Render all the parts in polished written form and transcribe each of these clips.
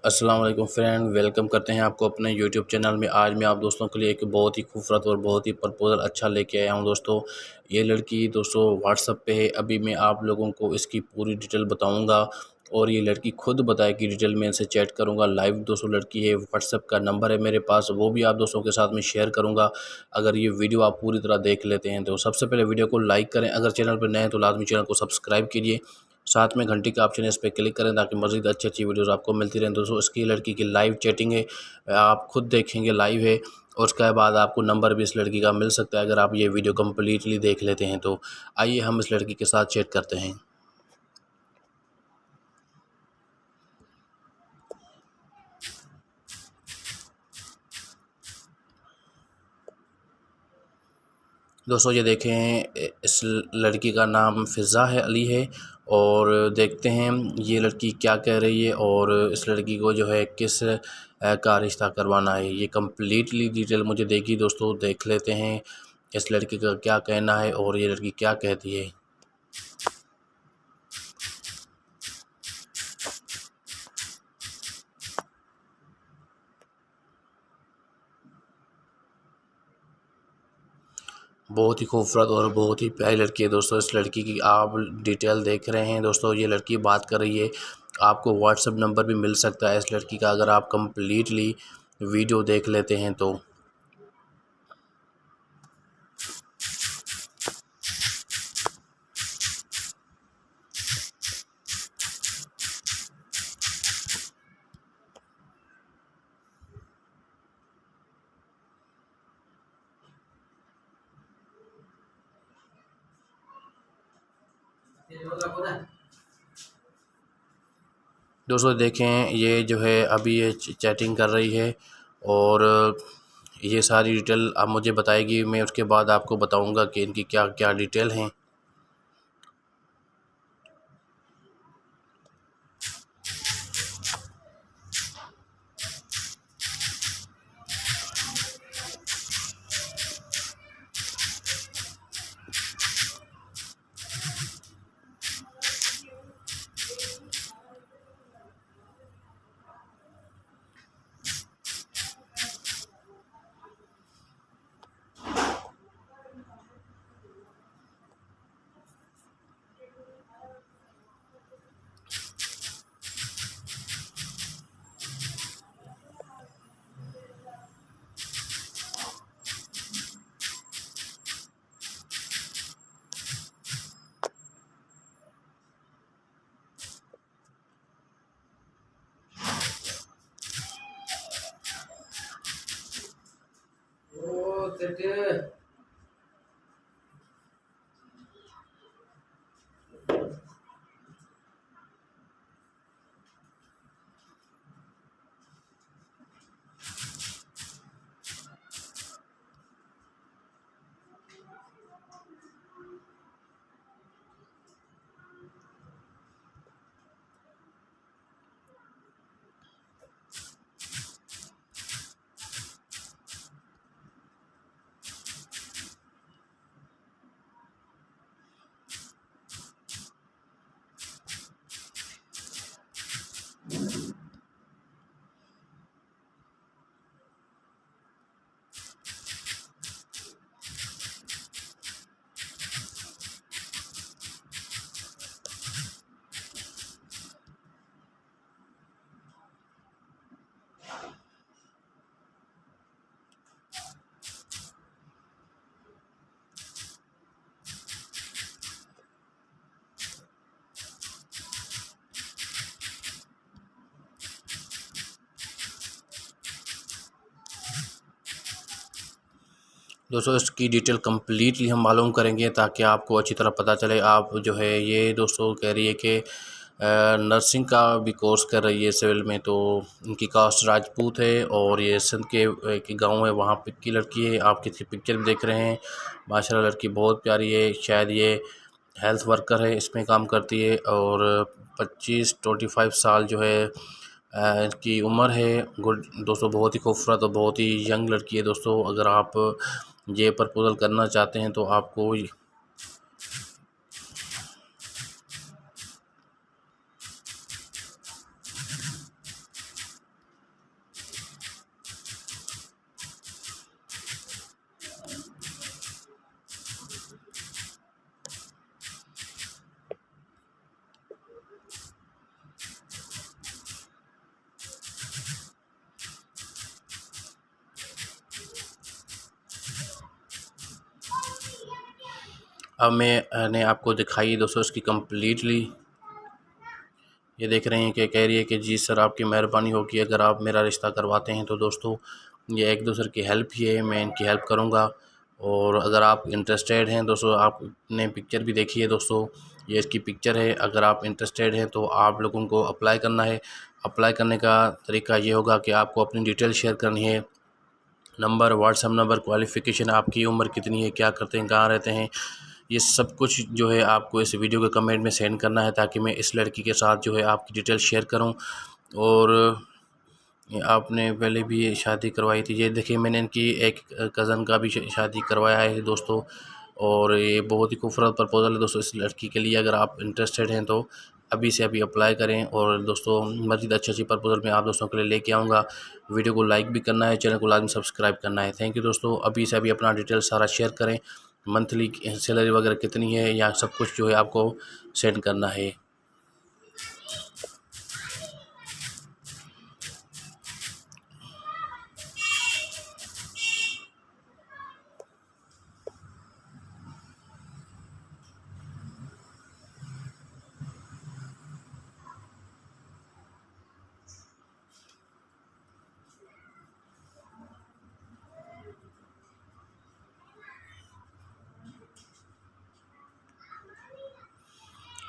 अस्सलाम वालेकुम friend, welcome करते हैं आपको अपने यूट्यूब चैनल में। आज मैं आप दोस्तों के लिए एक बहुत ही खूबसूरत और बहुत ही प्रपोज़ल अच्छा लेके आया हूं दोस्तों। ये लड़की दोस्तों व्हाट्सएप पे है। अभी मैं आप लोगों को इसकी पूरी डिटेल बताऊंगा और ये लड़की खुद बताएगी डिटेल। में इनसे चैट करूंगा लाइव दोस्तों। लड़की है, व्हाट्सएप का नंबर है मेरे पास, वो भी आप दोस्तों के साथ में शेयर करूँगा अगर ये वीडियो आप पूरी तरह देख लेते हैं तो। सबसे पहले वीडियो को लाइक करें, अगर चैनल पर नए हैं तो लाजमी चैनल को सब्सक्राइब कीजिए, साथ में घंटी का ऑप्शन है, इस पर क्लिक करें ताकि मज़ीद अच्छी अच्छी वीडियोस आपको मिलती रहें दोस्तों। इसकी लड़की की लाइव चैटिंग है, आप खुद देखेंगे लाइव है, और उसके बाद आपको नंबर भी इस लड़की का मिल सकता है अगर आप ये वीडियो कम्प्लीटली देख लेते हैं तो। आइए हम इस लड़की के साथ चैट करते हैं। दोस्तों ये देखें, इस लड़की का नाम फ़िज़ा है, अली है, और देखते हैं ये लड़की क्या कह रही है और इस लड़की को जो है किस का रिश्ता करवाना है। ये कम्प्लीटली डिटेल मुझे देगी दोस्तों। देख लेते हैं इस लड़की का क्या कहना है और ये लड़की क्या कहती है। बहुत ही खूबसूरत और बहुत ही प्यारी लड़की है दोस्तों। इस लड़की की आप डिटेल देख रहे हैं दोस्तों। ये लड़की बात कर रही है, आपको व्हाट्सएप नंबर भी मिल सकता है इस लड़की का अगर आप कम्प्लीटली वीडियो देख लेते हैं तो। दोस्तों देखें, ये जो है अभी ये चैटिंग कर रही है और ये सारी डिटेल आप मुझे बताएगी। मैं उसके बाद आपको बताऊंगा कि इनकी क्या क्या डिटेल हैं। दोस्तों इसकी डिटेल कम्प्लीटली हम मालूम करेंगे ताकि आपको अच्छी तरह पता चले। आप जो है ये दोस्तों कह रही है कि नर्सिंग का भी कोर्स कर रही है सिविल में, तो इनकी कास्ट राजपूत है और ये सिंध के एक गांव है वहाँ पे की लड़की है। आप किसी पिक्चर में देख रहे हैं, माशाल्लाह लड़की बहुत प्यारी है। शायद ये हेल्थ वर्कर है, इसमें काम करती है और 25-25 साल जो है इनकी उम्र है। गुड दोस्तों, बहुत ही खूबसूरत और बहुत ही यंग लड़की है दोस्तों। अगर आप ये प्रपोज़ल करना चाहते हैं तो आपको अब मैंने आपको दिखाई दोस्तों इसकी कम्प्लीटली। ये देख रहे हैं कि कह रही है कि जी सर आपकी मेहरबानी होगी अगर आप मेरा रिश्ता करवाते हैं। तो दोस्तों ये एक दूसरे की हेल्प ही है, मैं इनकी हेल्प करूँगा। और अगर आप इंटरेस्टेड हैं दोस्तों, आपने पिक्चर भी देखी है दोस्तों, ये इसकी पिक्चर है। अगर आप इंटरेस्टेड हैं तो आप लोगों को अप्लाई करना है। अप्लाई करने का तरीका ये होगा कि आपको अपनी डिटेल शेयर करनी है, नंबर, व्हाट्सएप नंबर, क्वालिफ़िकेशन, आपकी उम्र कितनी है, क्या करते हैं, कहाँ रहते हैं, ये सब कुछ जो है आपको इस वीडियो के कमेंट में सेंड करना है, ताकि मैं इस लड़की के साथ जो है आपकी डिटेल शेयर करूं। और आपने पहले भी ये शादी करवाई थी, ये देखिए मैंने इनकी एक कज़न का भी शादी करवाया है दोस्तों। और ये बहुत ही खूबसूरत प्रपोज़ल है दोस्तों इस लड़की के लिए। अगर आप इंटरेस्टेड हैं तो अभी से अभी अप्लाई करें। और दोस्तों मज़ीद अच्छी प्रपोज़ल मैं आप दोस्तों के लिए लेके आऊँगा। वीडियो को लाइक भी करना है, चैनल को लाजमी सब्सक्राइब करना है। थैंक यू दोस्तों। अभी से अभी अपना डिटेल सारा शेयर करें, मंथली सैलरी वगैरह कितनी है या सब कुछ जो है आपको सेंड करना है।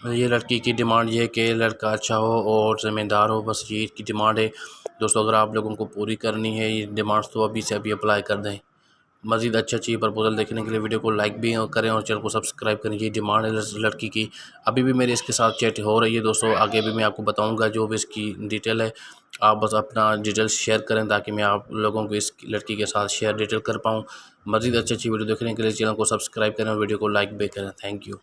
ये लड़की की डिमांड ये है कि लड़का अच्छा हो और ज़िम्मेदार हो, बस ये इसकी डिमांड है दोस्तों। अगर आप लोगों को पूरी करनी है ये डिमांड्स तो अभी से अभी अप्लाई कर दें। मज़ीद अच्छी प्रपोज़ल देखने के लिए वीडियो को लाइक भी करें और चैनल को सब्सक्राइब करें। ये डिमांड है लड़की की। अभी भी मेरे इसके साथ चैट हो रही है दोस्तों, आगे भी मैं आपको बताऊंगा जो भी इसकी डिटेल है। आप बस अपना डिटेल शेयर करें ताकि मैं आप लोगों को इस लड़की के साथ शेयर डिटेल कर पाऊँ। मज़ीद अच्छी वीडियो देखने के लिए चैनल को सब्सक्राइब करें और वीडियो को लाइक भी करें। Thank you.